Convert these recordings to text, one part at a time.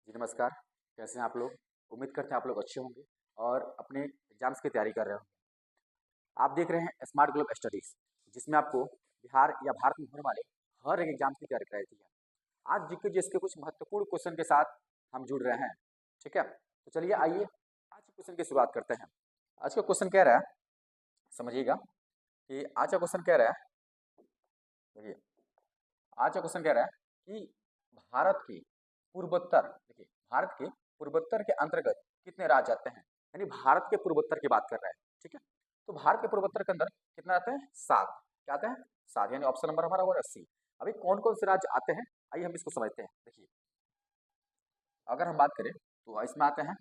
जी नमस्कार। कैसे हैं आप लोग? उम्मीद करते हैं आप लोग अच्छे होंगे और अपने एग्जाम्स की तैयारी कर रहे होंगे। आप देख रहे हैं स्मार्ट ग्लोब स्टडीज, जिसमें आपको बिहार या भारत में होने वाले हर एक एग्जाम की तैयारी कराई जाती है। आज जीके जिसके कुछ महत्वपूर्ण क्वेश्चन के साथ हम जुड़ रहे हैं। ठीक है, तो चलिए आइए आज के क्वेश्चन की शुरुआत करते हैं। आज का क्वेश्चन कह रहा है, समझिएगा कि आज का क्वेश्चन कह रहा है, देखिए आज का क्वेश्चन कह रहा है कि भारत के पूर्वोत्तर, देखिए भारत के पूर्वोत्तर के अंतर्गत कितने राज्य आते हैं, यानी भारत के पूर्वोत्तर की बात कर रहा है। ठीक है, तो भारत के पूर्वोत्तर के अंदर कितने आते हैं? 7। क्या आते हैं? 7, यानी ऑप्शन नंबर हमारा हुआ 80। अभी कौन कौन से राज्य आते हैं, आइए हम इसको समझते हैं। देखिए अगर हम बात करें तो इसमें आते हैं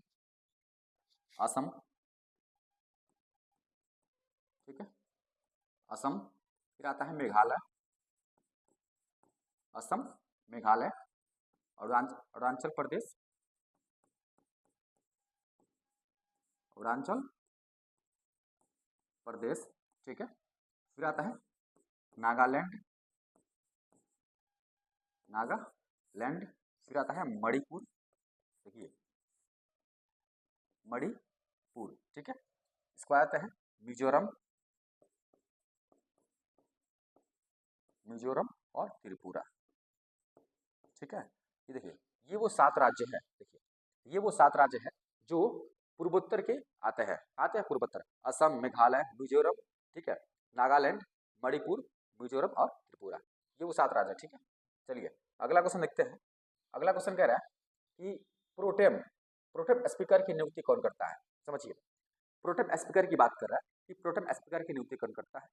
असम। ठीक है, असम, फिर आता है मेघालय, असम, मेघालय, अरुणाचल प्रदेश, अरुणाचल प्रदेश। ठीक है, फिर आता है नागालैंड, नागालैंड, फिर आता है मणिपुर। देखिए मणिपुर। ठीक है, इसके बाद आता है मिजोरम, मिजोरम और त्रिपुरा। ठीक है, ये देखिए ये वो 7 राज्य हैं। देखिए ये वो 7 राज्य हैं जो पूर्वोत्तर के आते हैं पूर्वोत्तर, असम, मेघालय, मिजोरम, ठीक है, नागालैंड, मणिपुर, मिजोरम और त्रिपुरा, ये वो 7 राज्य। ठीक है, चलिए अगला क्वेश्चन देखते हैं। अगला क्वेश्चन कह रहा है कि प्रोटेम प्रोटेम स्पीकर की नियुक्ति कौन करता है? समझिए, प्रोटेम स्पीकर की बात कर रहा है कि प्रोटेम स्पीकर की नियुक्ति कौन करता है।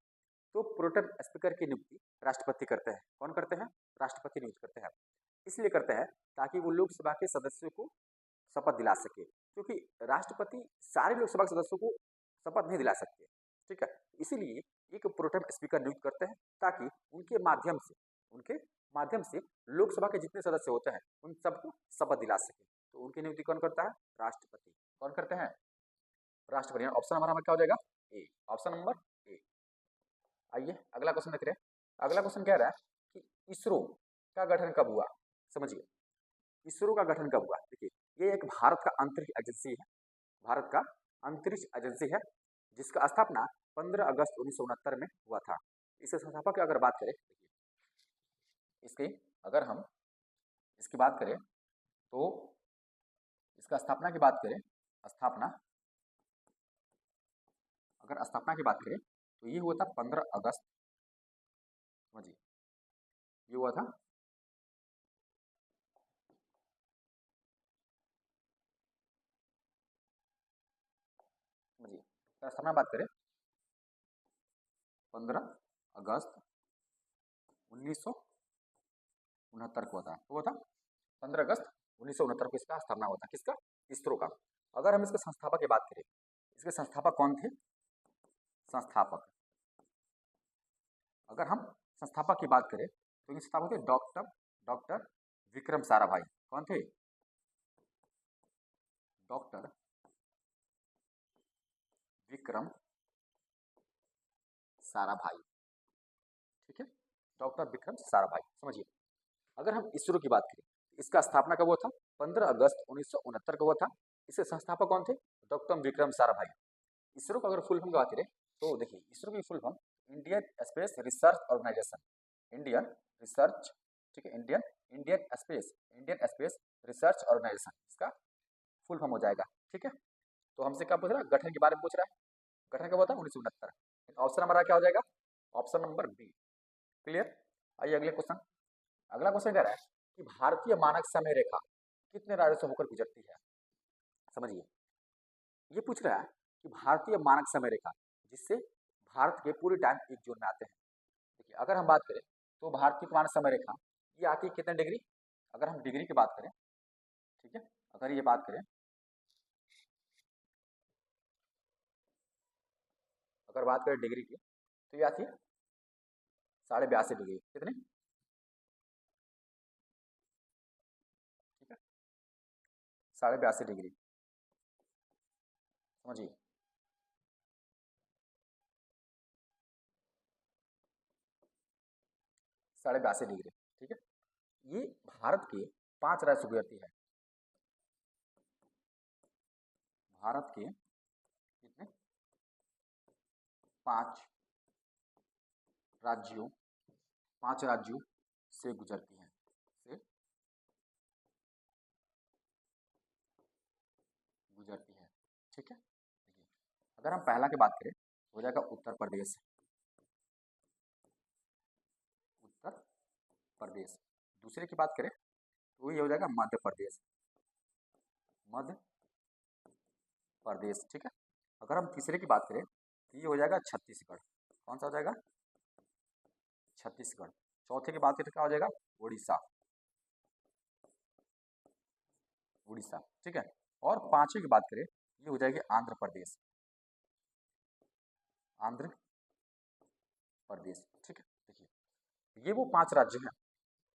तो प्रोटेम स्पीकर की नियुक्ति राष्ट्रपति करते हैं। कौन करते हैं? राष्ट्रपति नियुक्त करते हैं। इसलिए करते हैं ताकि वो लोकसभा के सदस्यों को शपथ दिला सके, क्योंकि राष्ट्रपति सारे लोकसभा के सदस्यों को शपथ नहीं दिला सकते। ठीक है, इसीलिए एक प्रोटेम स्पीकर नियुक्त करते हैं ताकि उनके माध्यम से लोकसभा के जितने सदस्य होते हैं उन सबको शपथ दिला सके। तो उनकी नियुक्ति कौन करता है? राष्ट्रपति। कौन करते हैं? राष्ट्रपति। ऑप्शन हमारा क्या हो जाएगा? ए, ऑप्शन नंबर ए। आइए अगला क्वेश्चन देख रहे हैं। अगला क्वेश्चन कह रहा है कि इसरो का गठन कब हुआ? समझिए, इसरो का गठन कब हुआ? देखिए ये एक भारत का अंतरिक्ष एजेंसी है, भारत का अंतरिक्ष एजेंसी है, जिसका स्थापना 15 अगस्त 1969 में हुआ था। इसके संस्थापक की अगर बात करें, देखिए इसकी अगर हम इसकी बात करें तो इसका स्थापना की बात करें, स्थापना अगर स्थापना की बात करें तो ये हुआ था 15 अगस्त। समझिए ये हुआ था समझिए स्थापना बात करें 15 अगस्त 1969 को हुआ था 15 अगस्त 1969 को इसका स्थापना हुआ था। किसका? इसरो का। अगर हम इसके संस्थापक की बात करें, इसके संस्थापक कौन थे? संस्थापक अगर हम संस्थापक की बात करें तो ये संस्थापक थे डॉक्टर डॉक्टर विक्रम साराभाई। कौन थे? डॉक्टर विक्रम साराभाई। ठीक है, डॉक्टर विक्रम साराभाई। समझिए अगर हम इसरो की बात करें, इसका स्थापना कब हुआ था? 15 अगस्त 1969 को हुआ था। इसके संस्थापक कौन थे? डॉक्टर विक्रम साराभाई। इसरो का अगर फुल फॉर्म की बात करें तो देखिए इसरो की full form Indian space research organisation, Indian research, ठीक है, इंडियन स्पेस रिसर्च ऑर्गेनाइजेशन, इसका फुल फॉर्म हो जाएगा। ठीक है, तो हमसे क्या पूछ रहा है? गठन के बारे में पूछ रहा है। गठन कब हुआ था? 1969। ऑप्शन हमारा क्या हो जाएगा? Option number B. क्लियर? आइए अगले क्वेश्चन। अगला क्वेश्चन कह रहा है कि भारतीय मानक समय रेखा कितने राज्यों से होकर गुजरती है? समझिए ये पूछ रहा है कि भारतीय मानक समय रेखा, जिससे भारत के पूरे टाइम एक जोन में आते हैं। देखिए अगर हम बात करें तो भारतीय मानक समय रेखा ये आती है कितने डिग्री? अगर हम डिग्री की बात करें, ठीक है, अगर ये बात करें, अगर बात करें डिग्री की तो ये आती है 82.5 डिग्री। कितने? ठीक है, 82.5 डिग्री। समझिए 82.5 डिग्री। ठीक है, ये भारत के 5 राज्य से गुजरती है। भारत के कितने 5 राज्यों 5 राज्यों से गुजरती है, से गुजरती है। ठीक है, देखिए अगर हम पहला की बात करें तो हो जाएगा उत्तर प्रदेश, उत्तर प्रदेश। दूसरे की बात करें तो ये हो जाएगा मध्य प्रदेश, मध्य प्रदेश। ठीक है, अगर हम तीसरे की बात करें तो ये हो जाएगा छत्तीसगढ़। कौन सा हो जाएगा, छत्तीसगढ़। चौथे की बात करें तो क्या हो जाएगा, उड़ीसा, उड़ीसा। ठीक है, और पांचवी की बात करें ये हो जाएगी आंध्र प्रदेश, आंध्र प्रदेश। ठीक है, देखिए ये वो 5 राज्य हैं,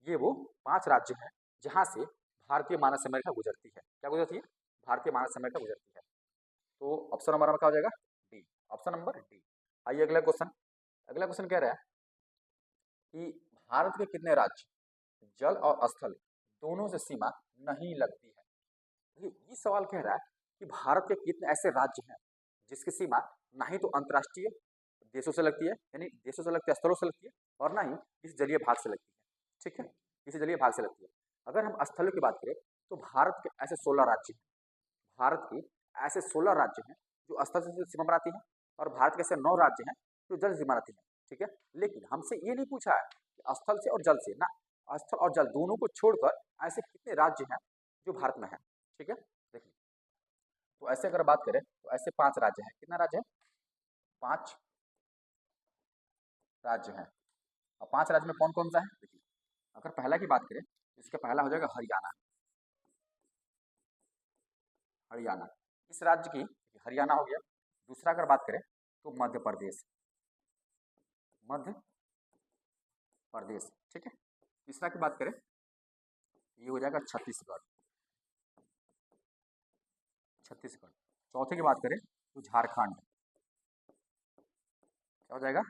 ये वो 5 राज्य हैं जहां से भारतीय मानव रेखा गुजरती है। क्या गुजरती है, भारतीय मानव रेखा गुजरती है। तो ऑप्शन नंबर क्या हो जाएगा, डी, ऑप्शन नंबर डी। आइए अगला क्वेश्चन, अगला क्वेश्चन कह रहा है कि भारत के कितने राज्य जल और स्थल दोनों से सीमा नहीं लगती है। ये सवाल कह रहा है कि भारत के कितने ऐसे राज्य हैं जिसकी सीमा ना ही तो अंतर्राष्ट्रीय देशों से लगती है, यानी देशों से लगती है, स्थलों से लगती है, और ना ही किसी जलीय भाग से लगती है। ठीक है, किसी जलीय भाग से लगती है। अगर हम स्थलों की बात करें तो भारत के ऐसे 16 राज्य हैं, भारत के ऐसे 16 राज्य हैं जो स्थल से सीमा बनाती हैं, और भारत के ऐसे 9 राज्य हैं जो जल से सीमा बनाती हैं। ठीक है, लेकिन हमसे ये नहीं पूछा है कि स्थल से और जल से, ना, स्थल और जल दोनों को छोड़कर ऐसे कितने राज्य हैं जो भारत में है। ठीक है, देखिए तो ऐसे अगर बात करें तो ऐसे 5 राज्य हैं। कितना राज्य है, 5 राज्य हैं। और 5 राज्य में कौन कौन सा है, देखिए अगर पहला की बात करें तो इसका पहला हो जाएगा हरियाणा, हरियाणा इस राज्य की, हरियाणा हो गया। दूसरा अगर बात करें तो मध्य प्रदेश, मध्य प्रदेश। ठीक है, तीसरा की बात करें ये हो जाएगा छत्तीसगढ़, छत्तीसगढ़। चौथे की बात करें तो झारखंड, क्या हो जाएगा,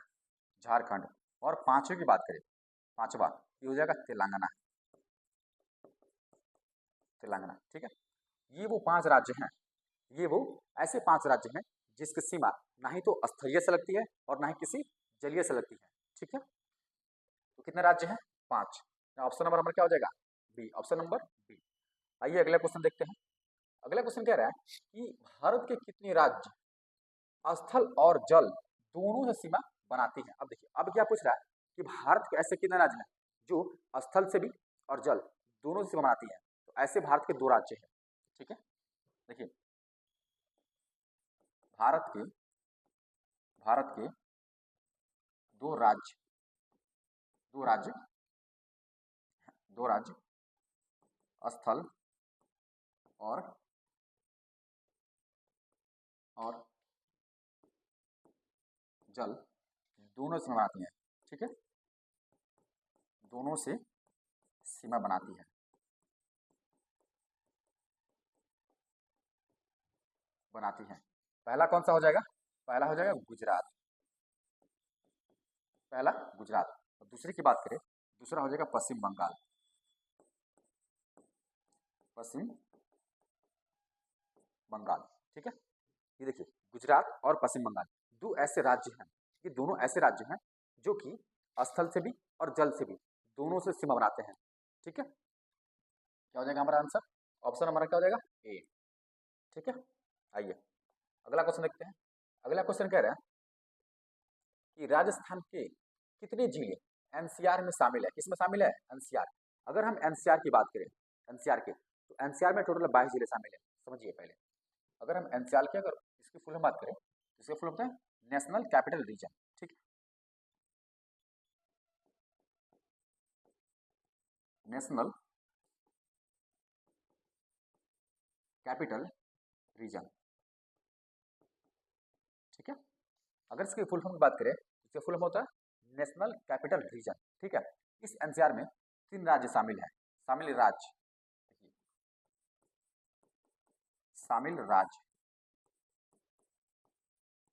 झारखंड। और पांचवे की बात करें, पांचवा ये हो जाएगा तेलंगाना, तेलंगाना। ठीक है, ये वो 5 राज्य हैं, ये वो ऐसे 5 राज्य हैं जिसकी सीमा ना ही तो स्थलीय से लगती है और ना ही किसी जलीय से लगती है। ठीक है, तो कितने राज्य हैं, 5। ऑप्शन नंबर हमारा क्या हो जाएगा, बी, ऑप्शन नंबर बी। आइए अगला क्वेश्चन देखते हैं। अगला क्वेश्चन कह रहा है कि भारत के कितने राज्य स्थल और जल दोनों से सीमा बनाती हैं। अब देखिए अब क्या पूछ रहा है कि भारत के ऐसे कितने राज्य हैं जो स्थल से भी और जल दोनों से सीमा बनाती हैं। तो ऐसे भारत के 2 राज्य हैं। ठीक है, देखिए भारत के 2 राज्य, 2 राज्य, 2 राज्य स्थल और जल दोनों से सीमा बनाती हैं। ठीक है, दोनों से सीमा बनाती है, बनाती हैं। पहला कौन सा हो जाएगा, पहला हो जाएगा गुजरात, पहला गुजरात। और दूसरे की बात करें, दूसरा हो जाएगा पश्चिम बंगाल, पश्चिम बंगाल। ठीक है, ये देखिए गुजरात और पश्चिम बंगाल 2 ऐसे राज्य हैं, ये दोनों ऐसे राज्य हैं जो कि स्थल से भी और जल से भी दोनों से सीमा बनाते हैं। ठीक है, क्या हो जाएगा हमारा आंसर, ऑप्शन हमारा क्या हो जाएगा, ए। ठीक है, आइए अगला क्वेश्चन देखते हैं। अगला क्वेश्चन कह रहा है कि राजस्थान के कितनी झीलें एनसीआर में शामिल है, किसमें शामिल है, एनसीआर। अगर हम एनसीआर की बात करें, एनसीआर के, तो एनसीआर में टोटल 22 जिले शामिल है। समझिए पहले, अगर हम एनसीआर की अगर इसकी फुल हम बात करें तो इसका फुल होता है नेशनल कैपिटल रीजन। ठीक है, नेशनल कैपिटल रीजन। ठीक है, अगर इसकी फुल फॉर्म की बात करें तो इसका फुल फॉर्म होता है नेशनल कैपिटल रीजन। ठीक है, इस एनसीआर में 3 राज्य शामिल हैं, शामिल राज्य, देखिए शामिल राज्य,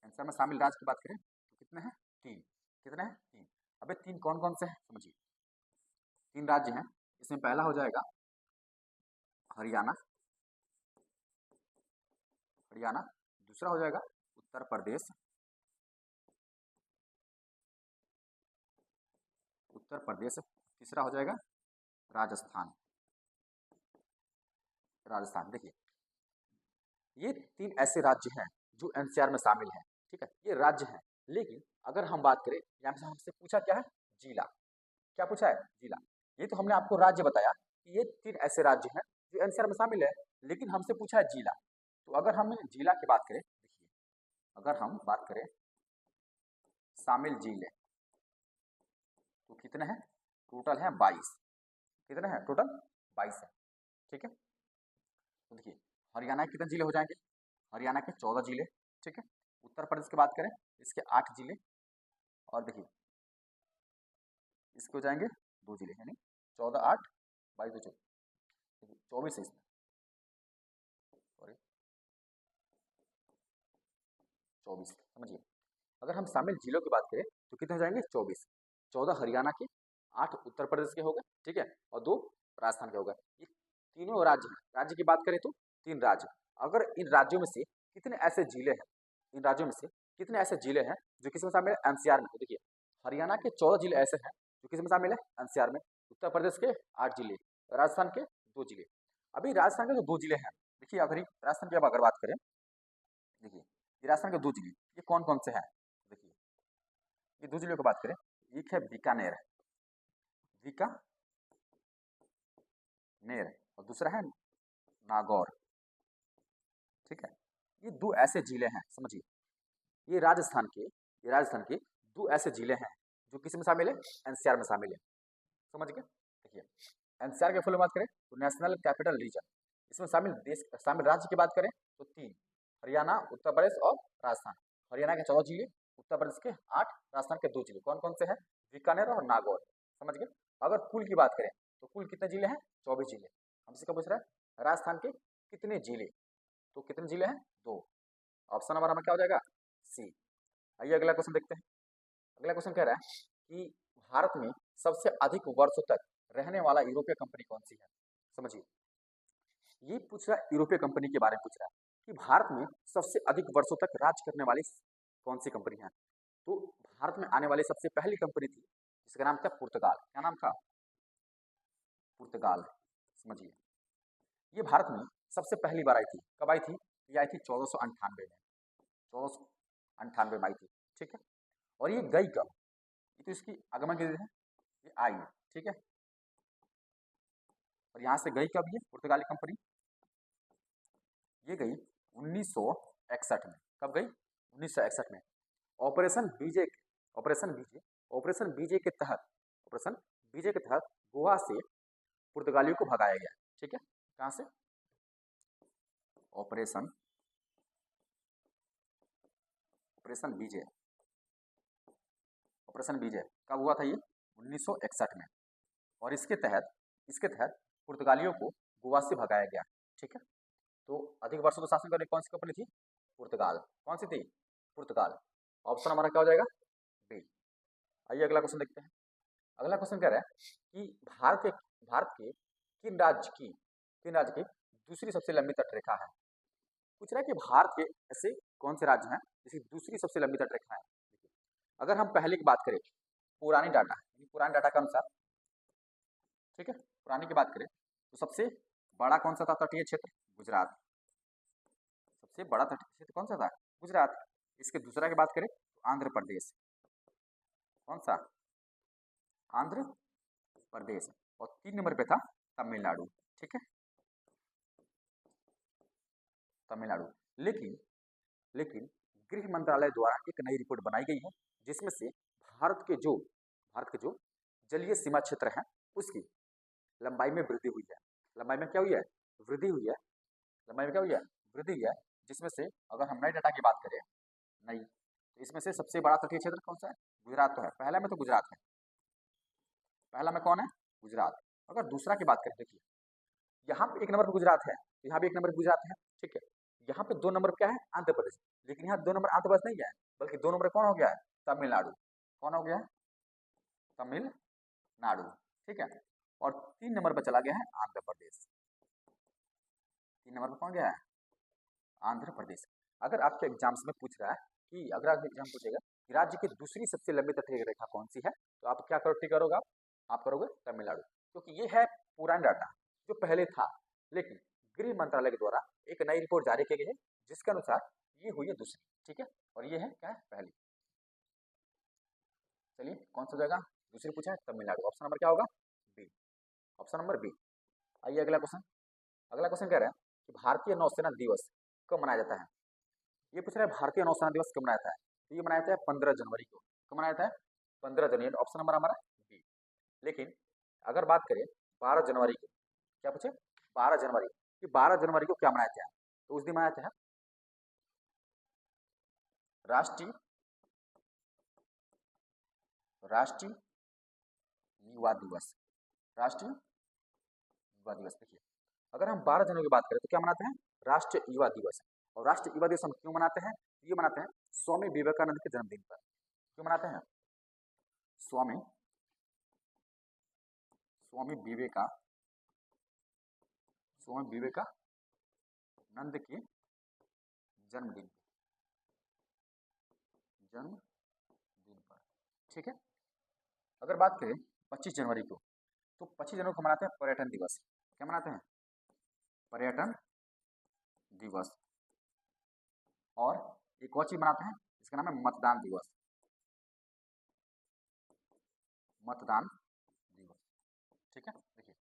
एनसीआर में शामिल राज्य की बात करें तो कितने हैं, 3। कितने हैं, 3। अबे 3 कौन कौन से हैं, समझिए 3 राज्य हैं। इसमें पहला हो जाएगा हरियाणा, हरियाणा, दूसरा हो जाएगा उत्तर प्रदेश, उत्तर प्रदेश, तीसरा हो जाएगा राजस्थान, राजस्थान। देखिए ये 3 ऐसे राज्य हैं जो एनसीआर में शामिल हैं, ठीक है, ये राज्य हैं। लेकिन अगर हम बात करें, यहाँ पे हमसे पूछा क्या है, जिला, क्या पूछा है, जिला। ये तो हमने आपको राज्य बताया कि ये 3 ऐसे राज्य हैं जो एनसीआर में शामिल है, लेकिन हमसे पूछा है जिला। तो अगर हम जिला की बात करें, देखिए अगर हम बात करें शामिल जिले तो कितने हैं, टोटल है 22, कितने हैं टोटल, 22 है, ठीक है। तो देखिए हरियाणा के कितने जिले हो जाएंगे, हरियाणा के 14 जिले, ठीक है। उत्तर प्रदेश की बात करें इसके 8 जिले, और देखिए इसके हो जाएंगे 2 जिले, यानी 14 8 22 2 24 है इसमें, सॉरी 24, समझिए। अगर हम शामिल जिलों की बात करें तो कितने हो जाएंगे, 24, 14 हरियाणा के, 8 उत्तर प्रदेश के हो गए, ठीक है, और 2 राजस्थान के हो गए। ये तीनों राज्य हैं, राज्य की बात करें तो 3 राज्य। अगर इन राज्यों में से कितने ऐसे जिले हैं, इन राज्यों में से कितने ऐसे जिले हैं जो किस में शामिल है, एनसीआर में। देखिए हरियाणा के 14 जिले ऐसे हैं जो किस में शामिल है, एनसीआर में। उत्तर प्रदेश के 8 जिले, राजस्थान के 2 जिले। अभी राजस्थान के जो 2 जिले हैं, देखिए अगर राजस्थान की अगर बात करें, देखिए ये राजस्थान के 2 जिले ये कौन कौन से हैं, देखिए ये 2 जिलों की बात करें, एक है बीकानेर, बीकानेर, और दूसरा है नागौर, ठीक है। ये 2 ऐसे जिले हैं, समझिए। ये राजस्थान के, ये राजस्थान के 2 ऐसे जिले हैं जो किस में शामिल है, एनसीआर में शामिल है, समझ गए। देखिए एनसीआर के फुल बात करें तो नेशनल कैपिटल रीजन, इसमें शामिल देश, शामिल राज्य की बात करें तो 3, हरियाणा, उत्तर प्रदेश और राजस्थान। हरियाणा के 14 जिले, उत्तर प्रदेश के 8, राजस्थान के 2 जिले, कौन कौन से हैं, बीकानेर और नागौर, समझ गए। अगर कुल की बात करें तो कुल कितने जिले हैं, 24 जिले। हमसे क्या पूछ रहा है, राजस्थान के कितने जिले, तो कितने जिले हैं, 2। ऑप्शन नंबर हमारा क्या हो जाएगा, सी। आइए अगला क्वेश्चन देखते हैं। अगला क्वेश्चन कह रहा है कि भारत में सबसे अधिक वर्षों तक रहने वाला यूरोपीय कंपनी कौन सी है, समझिए। ये पूछ रहा है यूरोपीय कंपनी के बारे में पूछ रहा है कि भारत में सबसे अधिक वर्षों तक राज करने वाली कौन सी कंपनी है। तो भारत में आने वाली सबसे पहली कंपनी थी जिसका नाम था पुर्तगाल, क्या नाम था, पुर्तगाल, समझिए। ये भारत में सबसे पहली बार आई थी, कब आई थी, ये आई थी 1498 में, 1498 में आई थी, ठीक है। और ये गई कब, ये तो इसकी आगमन की है, ये आई, ठीक है। और यहाँ से गई कब ये पुर्तगाली कंपनी, ये गई 1961 में, कब गई, 1961 में। ऑपरेशन बीजे, ऑपरेशन बीजे, ऑपरेशन बीजे के तहत, ऑपरेशन बीजे के तहत गोवा से पुर्तगालियों को भगाया गया, ठीक है। कहाँ से, ऑपरेशन, ऑपरेशन बीजे, ऑपरेशन बीजे कब हुआ था ये, 1961 में। और इसके तहत, इसके तहत पुर्तगालियों को गोवा से भगाया गया, ठीक है। तो अधिक वर्षों का शासन करने कौन सी कंपनी थी, पुर्तगाल, कौन सी थी, पुर्तगाल। ऑप्शन हमारा क्या हो जाएगा, बी। आइए अगला क्वेश्चन देखते हैं। अगला क्वेश्चन कह रहा है कि भारत के किन राज्य की दूसरी सबसे लंबी तटरेखा है। पूछ रहा है कि भारत के ऐसे कौन से राज्य हैं जिसकी दूसरी सबसे लंबी तटरेखा है। अगर हम पहले की बात करें, पुरानी डाटा, पुरानी डाटा के अनुसार, ठीक है, पुरानी की बात करें तो सबसे बड़ा कौन सा था तटीय क्षेत्र, गुजरात, सबसे बड़ा तटीय क्षेत्र कौन सा था, गुजरात। इसके दूसरा की बात करें तो आंध्र प्रदेश, कौन सा, आंध्र प्रदेश। और 3 नंबर पे था तमिलनाडु, ठीक है, तमिलनाडु। लेकिन लेकिन गृह मंत्रालय द्वारा एक नई रिपोर्ट बनाई गई है जिसमें से भारत के जो जलीय सीमा क्षेत्र हैं उसकी लंबाई में वृद्धि हुई है, लंबाई में क्या हुई है, वृद्धि हुई है, लंबाई में क्या हुई है, वृद्धि हुई है। जिसमें से अगर हम नई डाटा की बात करें, नई, तो इसमें से सबसे बड़ा तटीय क्षेत्र कौन सा है, गुजरात तो है, पहला में तो गुजरात है, पहला में कौन है, गुजरात। अगर दूसरा की बात करें, देखिए यहाँ पे 1 नंबर पर गुजरात है, यहाँ भी 1 नंबर पर गुजरात है, ठीक है। यहाँ पे 2 नंबर क्या है, आंध्र प्रदेश। लेकिन यहाँ 2 नंबर आंध्र प्रदेश नहीं है, बल्कि 2 नंबर कौन हो गया है, तमिलनाडु, कौन हो गया है, तमिलनाडु, ठीक है। और 3 नंबर पर चला गया है आंध्र प्रदेश, 3 नंबर पर कौन गया है, आंध्र प्रदेश। अगर आपके एग्जाम्स में पूछ रहा है कि अगर आपके एग्जाम पूछेगा कि राज्य की दूसरी सबसे लंबी तटीय रेखा कौन सी है, तो आप क्या करोगे, आप करोगे तमिलनाडु, क्योंकि ये है पुराना डाटा जो पहले था, लेकिन गृह मंत्रालय के द्वारा एक नई रिपोर्ट जारी की गई है जिसके अनुसार ये हुई है दूसरी, ठीक है, और ये है क्या है, पहली। चलिए कौन सा जगह दूसरी पूछा है, तमिलनाडु। ऑप्शन नंबर क्या होगा, बी, ऑप्शन नंबर बी। आइए अगला क्वेश्चन। अगला क्वेश्चन कह रहा है कि भारतीय नौसेना दिवस कब मनाया जाता है। ये पूछ रहा है भारतीय नौसेना दिवस कब मनाया जाता है, तो ये मनाया जाता है 15 जनवरी को। कब मनाया जाता है, 15 जनवरी। ऑप्शन नंबर हमारा बी। लेकिन अगर बात करें 12 जनवरी को, क्या पूछे, 12 जनवरी, कि 12 जनवरी को क्या मनाया जाता है, तो उस दिन मनाया जाता है राष्ट्रीय राष्ट्रीय युवा दिवस। राष्ट्रीय युवा दिवस। देखिए अगर हम 12 जनवरी की बात करें तो क्या मनाते हैं, राष्ट्रीय युवा दिवस। और राष्ट्रीय युवा दिवस हम क्यों मनाते हैं, ये मनाते हैं स्वामी विवेकानंद के जन्मदिन पर। क्यों मनाते हैं, स्वामी स्वामी विवेका स्वामी विवेकानंद के जन्मदिन पर, ठीक है। अगर बात करें 25 जनवरी को, तो 25 जनवरी को मनाते हैं पर्यटन दिवस। क्या मनाते हैं, पर्यटन दिवस। और एक और चीज मनाते हैं जिसका नाम है मतदान दिवस। मतदान दिवस, ठीक है। देखिए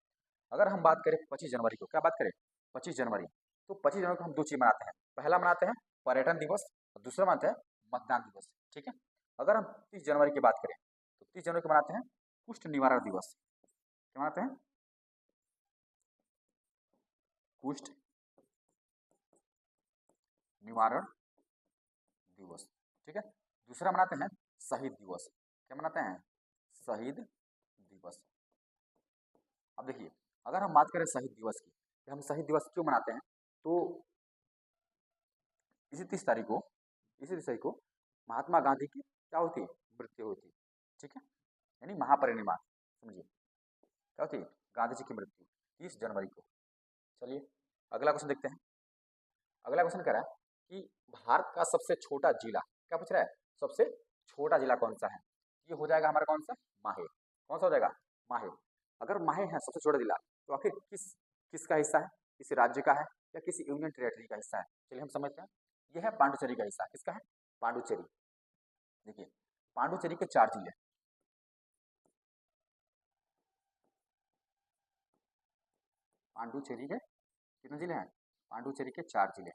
अगर हम बात करें 25 जनवरी को, क्या बात करें 25 जनवरी, तो 25 जनवरी को हम दो चीज मनाते हैं। पहला मनाते हैं पर्यटन दिवस और दूसरा मनाते हैं मतदान दिवस, ठीक है। अगर हम 30 जनवरी की बात करें तो 30 जनवरी को मनाते हैं कुष्ठ निवारण दिवस। क्या मनाते हैं, कुष्ठ निवारण दिवस, ठीक है। दूसरा मनाते हैं शहीद दिवस। क्या मनाते हैं, शहीद दिवस। अब देखिए अगर हम बात करें शहीद दिवस की, कि हम शहीद दिवस क्यों मनाते हैं, तो इसी 30 तारीख को महात्मा गांधी की क्या होती है, मृत्यु होती है, ठीक है, यानी महापरिनिर्वाण, समझिए क्या होती है, गांधी जी की मृत्यु 30 जनवरी को। चलिए अगला क्वेश्चन देखते हैं। अगला क्वेश्चन कह रहा है कि भारत का सबसे छोटा जिला, क्या पूछ रहा है, सबसे छोटा जिला कौन सा है, ये हो जाएगा हमारा कौन सा, माहे। कौन सा हो जाएगा, माहे। अगर माहे है सबसे छोटा जिला, तो आखिर किसका हिस्सा है, किसी राज्य का है या किसी यूनियन टेरेटरी का हिस्सा है। चलिए हम समझते हैं, यह है पांडुचेरी का हिस्सा। किसका है, पांडुचेरी। देखिए पांडुचेरी के 4 जिले, पांडुचेरी के कितने जिले हैं, पांडुचेरी के 4 जिले,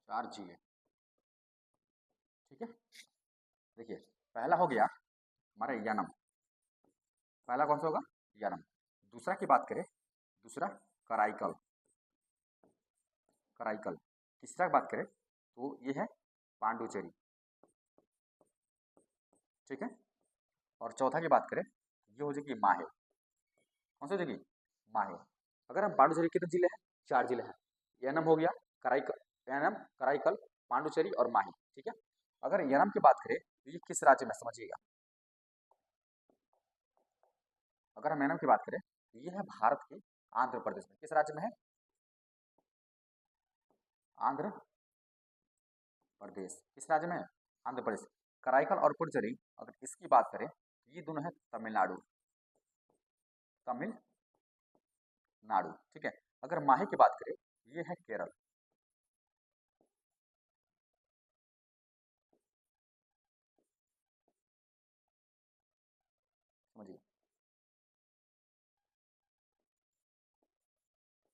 4 जिले, ठीक है। देखिए पहला हो गया हमारा यानम, पहला कौन सा होगा, यानम। दूसरा की बात करें, दूसरा कराईकल, कराईकल। तीसरा की बात करें तो ये है पांडुचेरी, ठीक है। और चौथा की बात करें ये हो जाएगी माहे। कौन सी हो जाएगी, माहे। अगर हम पांडुचेरी कितने जिले हैं, 4 जिले हैं, यानम हो गया, कराईकल, यानम, कराईकल, पांडुचेरी और माही, ठीक है। अगर यानम की बात करें तो ये किस राज्य में, समझिएगा, अगर हम यानम की बात करें तो ये है भारत के आंध्र प्रदेश में। किस राज्य में है, आंध्र प्रदेश। किस राज्य में है, आंध्र प्रदेश। कराईकल और पुडुचेरी अगर इसकी बात करें तो ये दोनों है तमिलनाडु, तमिलनाडु, ठीक है। अगर माहे की बात करें ये है केरल। समझिए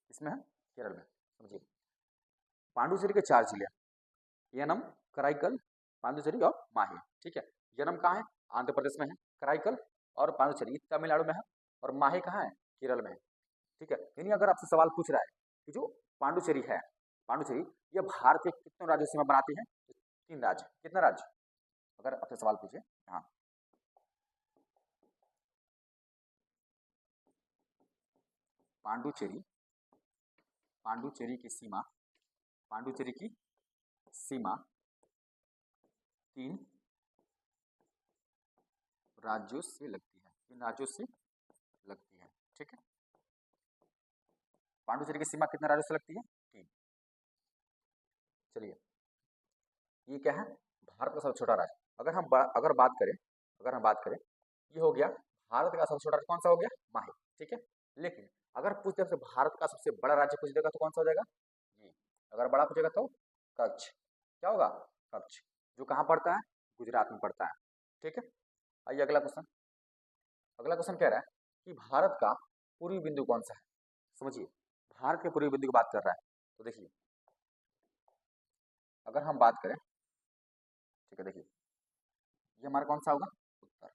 इसमें है केरल में, समझिए। पांडुचेरी के 4 जिले, यनम, कराईकल, पांडुचेरी और माही, ठीक है। यनम कहाँ है, आंध्र प्रदेश में है। कराईकल और पांडुचेरी तमिलनाडु में है। और माही कहाँ है, केरल में है, ठीक है। यानी अगर आपसे सवाल पूछ रहा है कि जो पांडुचेरी है, पांडुचेरी ये भारत के कितने राज्यों से बनाती है, तो 3 राज्य। कितने राज्य, अगर आपसे सवाल पूछे, हाँ, पांडुचेरी, पांडुचेरी की सीमा, पांडुचेरी की सीमा 3 राज्यों से लगती है, 3 राज्यों से लगती है, ठीक है। पांडुचेरी की सीमा कितने राज्यों से लगती है, 3। चलिए, ये क्या है, भारत का सबसे छोटा राज्य। अगर हम बात करें, ये हो गया भारत का सबसे छोटा राज्य, कौन सा हो गया, माही। ठीक है, लेकिन अगर पूछ दे हमसे भारत का सबसे बड़ा राज्य पूछ देगा तो कौन सा हो जाएगा, ये। अगर बड़ा पूछेगा तो कच्छ, क्या होगा, कच्छ, जो कहाँ पड़ता है, गुजरात में पड़ता है। ठीक है, आइए अगला क्वेश्चन। अगला क्वेश्चन कह रहा है कि भारत का पूर्वी बिंदु कौन सा है। समझिए, भारत के पूर्वी बिंदु की बात कर रहा है, तो देखिए अगर हम बात करें, ठीक है, देखिए ये हमारा कौन सा होगा, उत्तर।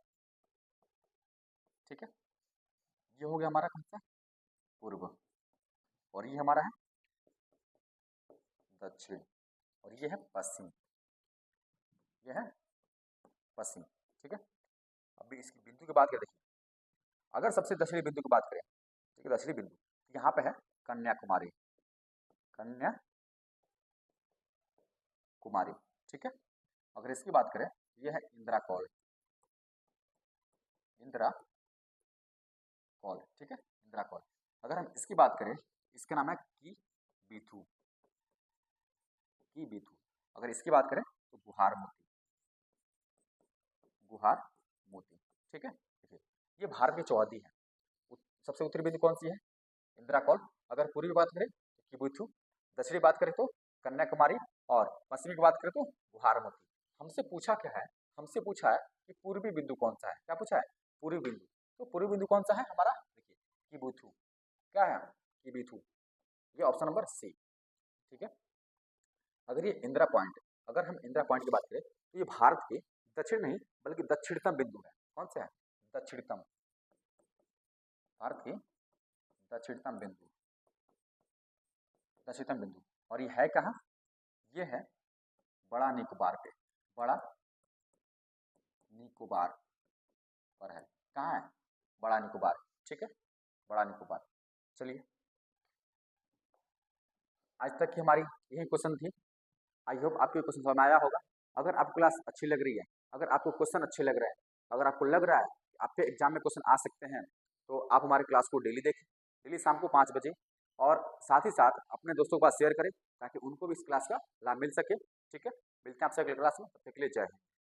ठीक है, ये हो गया हमारा कौन सा, पूर्व, और ये हमारा है दक्षिण, और ये है पश्चिम, ये है पश्चिम। ठीक है, अभी इसकी बिंदु की बात करें, देखिए अगर सबसे दक्षिणी बिंदु की बात करें, ठीक है, दक्षिणी बिंदु यहाँ पे है कन्याकुमारी, कन्याकुमारी। ठीक है, अगर इसकी बात करें, ये है इंदिरा कॉल, इंदिरा कॉल। ठीक है, इंदिरा कॉल। अगर हम इसकी बात करें, इसका नाम है की बीथू, की बीथू। अगर इसकी बात करें तो गुहार मोती, गुहार मोती। ठीक है, देखिए ये भारत की चौहदी है। सबसे उत्तरी बिंदु कौन सी है, इंदिरा कॉल। अगर पूर्वी बात करें तो किबुथु, दक्षिणी बात करें तो कन्याकुमारी, और पश्चिमी की बात करें तो गुहार मोती। हमसे पूछा क्या है, हमसे पूछा है कि पूर्वी बिंदु कौन सा है, क्या पूछा है, पूर्वी बिंदु। तो पूर्वी बिंदु कौन सा है हमारा, देखिए किबुथु, क्या है, किबुथु, ये ऑप्शन नंबर सी। ठीक है, अगर ये इंदिरा पॉइंट, अगर हम इंदिरा पॉइंट की बात करें तो ये भारत के दक्षिण नहीं बल्कि दक्षिणतम बिंदु है। कौन सा है, दक्षिणतम, भारत के दक्षिणतम बिंदु, दक्षिणतम बिंदु। और ये है कहाँ, ये है बड़ा निकोबार पे, बड़ा निकोबार पर है। कहाँ है, बड़ा निकोबार। ठीक है, बड़ा निकोबार। चलिए, आज तक की हमारी यही क्वेश्चन थी। आई होप आपको क्वेश्चन समझ में आया होगा। अगर आपको क्लास अच्छी लग रही है, अगर आपको क्वेश्चन अच्छे लग रहे हैं, अगर आपको लग रहा है आपके एग्जाम में क्वेश्चन आ सकते हैं, तो आप हमारे क्लास को डेली देखें, डेली शाम को 5 बजे, और साथ ही साथ अपने दोस्तों के पास शेयर करें ताकि उनको भी इस क्लास का लाभ मिल सके। ठीक है, मिलते हैं आपसे अगले क्लास में, तब तक के लिए जय हिंद।